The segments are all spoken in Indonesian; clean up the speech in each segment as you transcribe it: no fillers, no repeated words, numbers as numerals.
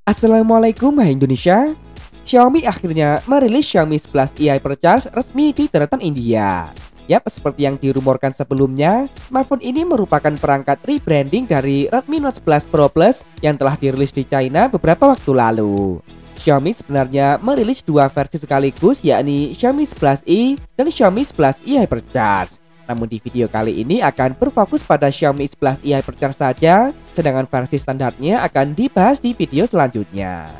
Assalamualaikum hai Indonesia. Xiaomi akhirnya merilis Xiaomi 11 e Hypercharge resmi di daratan India. Yap, seperti yang dirumorkan sebelumnya, smartphone ini merupakan perangkat rebranding dari Redmi Note 11 Pro Plus yang telah dirilis di China beberapa waktu lalu. Xiaomi sebenarnya merilis dua versi sekaligus, yakni Xiaomi 11i dan Xiaomi 11i Hypercharge. Namun di video kali ini akan berfokus pada Xiaomi 11i Hypercharge saja, sedangkan versi standarnya akan dibahas di video selanjutnya.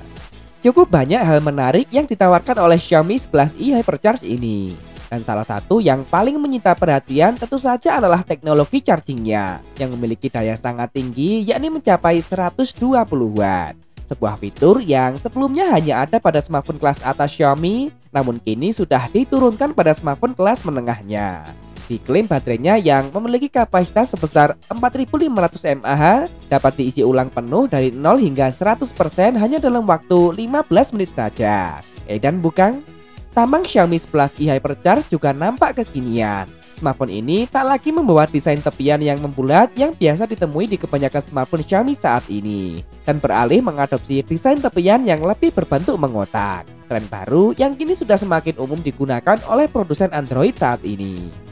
Cukup banyak hal menarik yang ditawarkan oleh Xiaomi 11i Hypercharge ini. Dan salah satu yang paling menyita perhatian tentu saja adalah teknologi chargingnya yang memiliki daya sangat tinggi, yakni mencapai 120 Watt. Sebuah fitur yang sebelumnya hanya ada pada smartphone kelas atas Xiaomi, namun kini sudah diturunkan pada smartphone kelas menengahnya. Diklaim baterainya yang memiliki kapasitas sebesar 4500 mAh dapat diisi ulang penuh dari 0 hingga 100% hanya dalam waktu 15 menit saja. Dan bukan? Tampang Xiaomi 11i Hypercharge juga nampak kekinian. Smartphone ini tak lagi membawa desain tepian yang membulat yang biasa ditemui di kebanyakan smartphone Xiaomi saat ini, dan beralih mengadopsi desain tepian yang lebih berbentuk mengotak. Tren baru yang kini sudah semakin umum digunakan oleh produsen Android saat ini.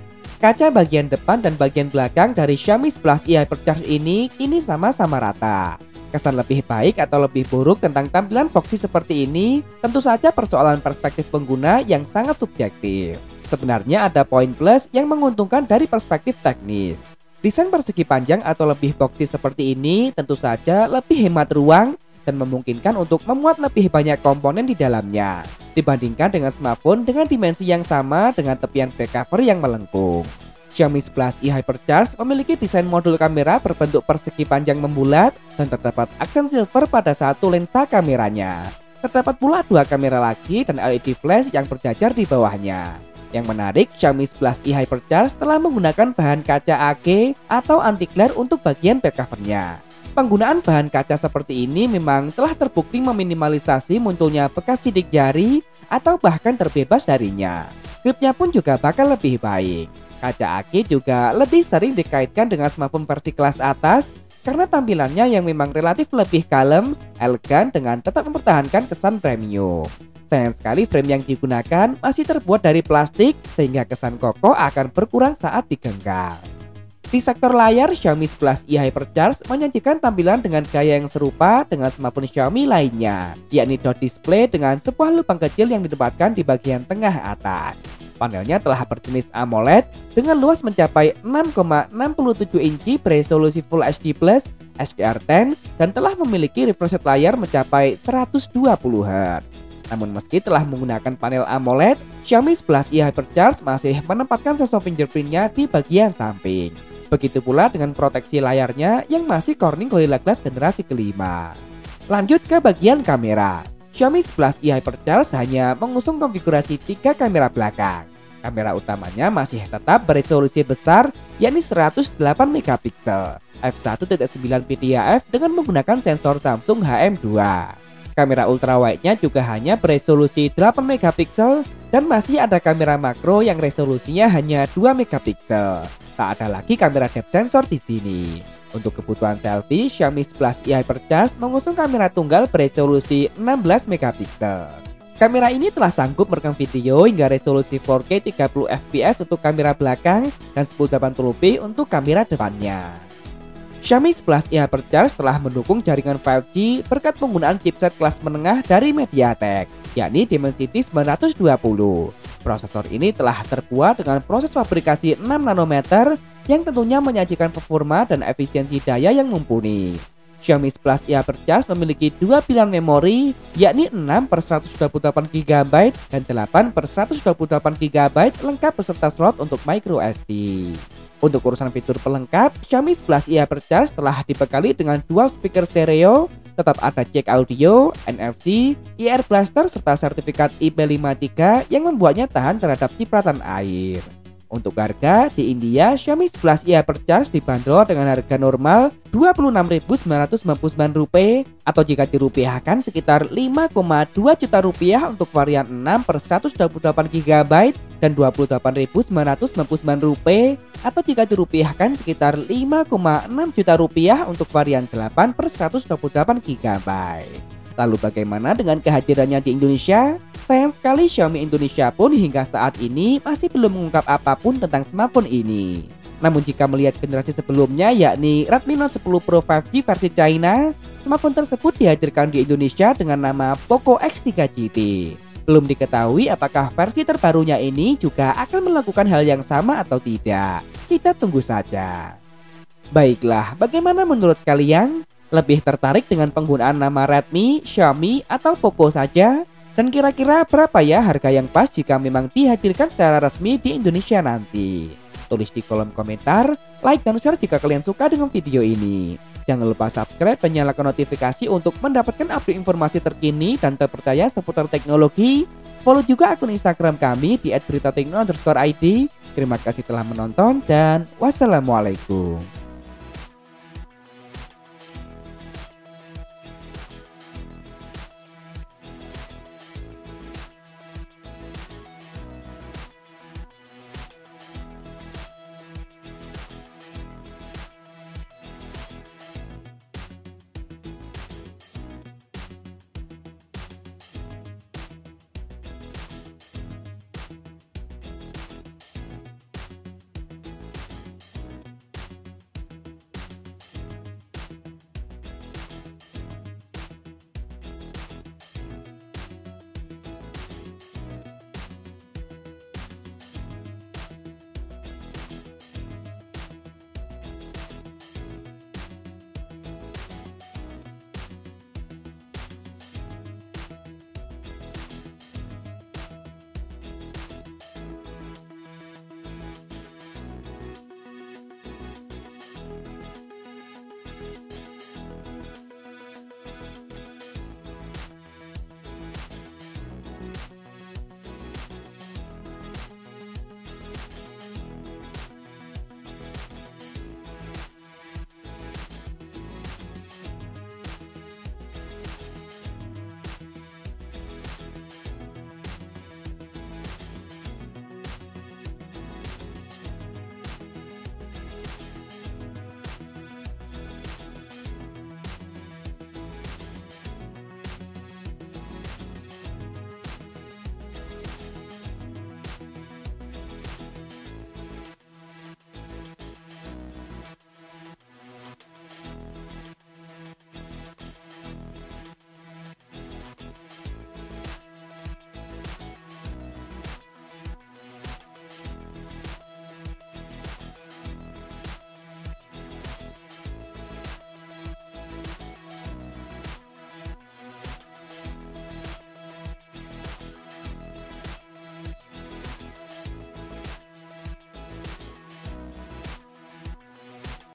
Kaca bagian depan dan bagian belakang dari Xiaomi 11i Hypercharge ini kini sama-sama rata. Kesan lebih baik atau lebih buruk tentang tampilan boxy seperti ini tentu saja persoalan perspektif pengguna yang sangat subjektif. Sebenarnya ada poin plus yang menguntungkan dari perspektif teknis. Desain persegi panjang atau lebih boxy seperti ini tentu saja lebih hemat ruang dan memungkinkan untuk memuat lebih banyak komponen di dalamnya dibandingkan dengan smartphone dengan dimensi yang sama dengan tepian back cover yang melengkung. Xiaomi 11i Hypercharge memiliki desain modul kamera berbentuk persegi panjang membulat dan terdapat aksen silver pada satu lensa kameranya. Terdapat pula dua kamera lagi dan LED flash yang berjajar di bawahnya. Yang menarik, Xiaomi 11i Hypercharge telah menggunakan bahan kaca AG atau anti glare untuk bagian back covernya. Penggunaan bahan kaca seperti ini memang telah terbukti meminimalisasi munculnya bekas sidik jari atau bahkan terbebas darinya. Gripnya pun juga bakal lebih baik. Kaca AG juga lebih sering dikaitkan dengan smartphone versi kelas atas karena tampilannya yang memang relatif lebih kalem, elegan dengan tetap mempertahankan kesan premium. Sayang sekali frame yang digunakan masih terbuat dari plastik sehingga kesan kokoh akan berkurang saat digenggam. Di sektor layar, Xiaomi 11i Hypercharge menyajikan tampilan dengan gaya yang serupa dengan smartphone Xiaomi lainnya, yakni dot display dengan sebuah lubang kecil yang ditempatkan di bagian tengah atas. Panelnya telah berjenis AMOLED dengan luas mencapai 6,67 inci beresolusi Full HD+, HDR10 dan telah memiliki refresh rate layar mencapai 120 Hz. Namun meski telah menggunakan panel AMOLED, Xiaomi 11i Hypercharge masih menempatkan sensor fingerprintnya di bagian samping. Begitu pula dengan proteksi layarnya yang masih Corning Gorilla Glass generasi kelima. Lanjut ke bagian kamera. Xiaomi 11i Hypercharge hanya mengusung konfigurasi 3 kamera belakang. Kamera utamanya masih tetap beresolusi besar, yakni 108 MP, f1.9 PDAF dengan menggunakan sensor Samsung HM2. Kamera ultrawide-nya juga hanya beresolusi 8 MP dan masih ada kamera makro yang resolusinya hanya 2 MP. Tak ada lagi kamera depth sensor di sini. Untuk kebutuhan selfie, Xiaomi 11i Hypercharge mengusung kamera tunggal beresolusi 16 MP. Kamera ini telah sanggup merekam video hingga resolusi 4K 30 fps untuk kamera belakang dan 1080p untuk kamera depannya. Xiaomi 11i Hypercharge telah mendukung jaringan 5G berkat penggunaan chipset kelas menengah dari MediaTek, yakni Dimensity 920. Prosesor ini telah terbuat dengan proses fabrikasi 6 nanometer yang tentunya menyajikan performa dan efisiensi daya yang mumpuni. Xiaomi 11i Hypercharge memiliki dua pilihan memori, yakni 6/128GB dan 8/128GB lengkap beserta slot untuk microSD. Untuk urusan fitur pelengkap, Xiaomi 11i Hypercharge telah dibekali dengan dual speaker stereo, tetap ada jack audio, NFC, IR Blaster serta sertifikat IP53 yang membuatnya tahan terhadap cipratan air. Untuk harga, di India Xiaomi 11i Hypercharge dibanderol dengan harga normal Rp26.999 atau jika dirupiahkan sekitar Rp5,2 juta untuk varian 6/128GB dan Rp28.999 atau jika dirupiahkan sekitar Rp5,6 juta untuk varian 8/128GB. Lalu bagaimana dengan kehadirannya di Indonesia? Sayang sekali Xiaomi Indonesia pun hingga saat ini masih belum mengungkap apapun tentang smartphone ini. Namun jika melihat generasi sebelumnya yakni Redmi Note 10 Pro 5G versi China, smartphone tersebut dihadirkan di Indonesia dengan nama Poco X3 GT. Belum diketahui apakah versi terbarunya ini juga akan melakukan hal yang sama atau tidak. Kita tunggu saja. Baiklah, bagaimana menurut kalian? Lebih tertarik dengan penggunaan nama Redmi, Xiaomi, atau Poco saja? Dan kira-kira berapa ya harga yang pas jika memang dihadirkan secara resmi di Indonesia nanti? Tulis di kolom komentar, like dan share jika kalian suka dengan video ini. Jangan lupa subscribe dan nyalakan notifikasi untuk mendapatkan update informasi terkini dan terpercaya seputar teknologi. Follow juga akun Instagram kami di @beritatekno_id. Terima kasih telah menonton dan wassalamualaikum.